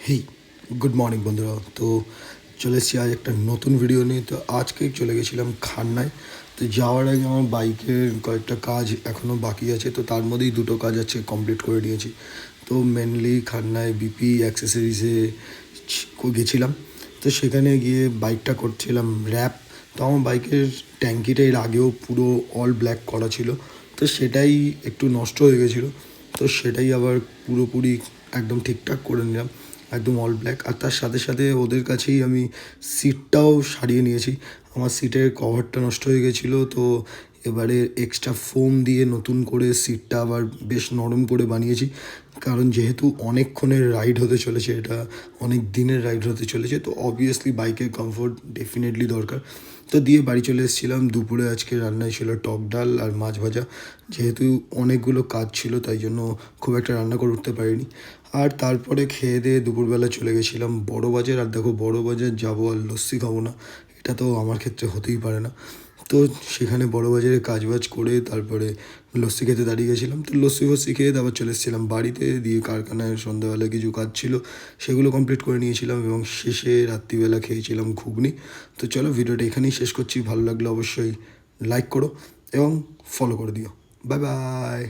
হেই, good morning বন্ধুরা। তো চলে এসেছি আজ একটা নতুন ভিডিও নিয়ে। তো আজকে চলে গেছিলাম খান্নায়। তো যাওয়ার আগে আমার বাইকের কয়েকটা কাজ এখনও বাকি আছে, তো তার মধ্যেই দুটো কাজ আছে কমপ্লিট করে নিয়েছি। তো মেনলি খান্নায় বিপি অ্যাক্সেসরিজে গেছিলাম। তো সেখানে গিয়ে বাইকটা করছিলাম র্যাপ। তো আমার বাইকের ট্যাঙ্কিটা এর আগেও পুরো অল ব্ল্যাক করা ছিল, তো সেটাই একটু নষ্ট হয়ে গেছিলো। তো সেটাই আবার পুরোপুরি একদম ঠিকঠাক করে নিলাম, একদম অল ব্ল্যাক। আর তার সাথে সাথে ওদের কাছেই আমি সিটটাও সারিয়ে নিয়েছি। আমার সিটের কভারটা নষ্ট হয়ে গেছিলো, তো এবারে এক্সট্রা ফোম দিয়ে নতুন করে সিটটা আবার বেশ নরম করে বানিয়েছি। কারণ যেহেতু অনেকক্ষণের রাইড হতে চলেছে, এটা অনেক দিনের রাইড হতে চলেছে, তো অবভিয়াসলি বাইকের কমফোর্ট ডেফিনেটলি দরকার। তো দিয়ে বাড়ি চলে এসেছিলাম। দুপুরে আজকে রান্নায় ছিল টক ডাল আর মাছ ভাজা। যেহেতু অনেকগুলো কাজ ছিল তাই জন্য খুব একটা রান্না করে উঠতে পারিনি। আর তারপরে খেয়ে দিয়ে দুপুরবেলা চলে গেছিলাম বড়বাজার। আর দেখো, বড়বাজার যাবো আর লস্যি খাবো না, এটা তো আমার ক্ষেত্রে হতেই পারে না। তো সেখানে বড়বাজারে কাজবাজ করে তারপরে লস্যি খেতে দাঁড়িয়ে গেছিলাম। তো লস্যি ফস্যি খেয়ে তারপর চলে এসেছিলাম বাড়িতে। দিয়ে কারখানায় সন্ধ্যাবেলা কিছু কাজ ছিল, সেগুলো কমপ্লিট করে নিয়েছিলাম এবং শেষে রাত্রিবেলা খেয়েছিলাম ঘুগনি। তো চলো, ভিডিওটা এখানেই শেষ করছি। ভালো লাগলে অবশ্যই লাইক করো এবং ফলো করে দিও। Bye bye.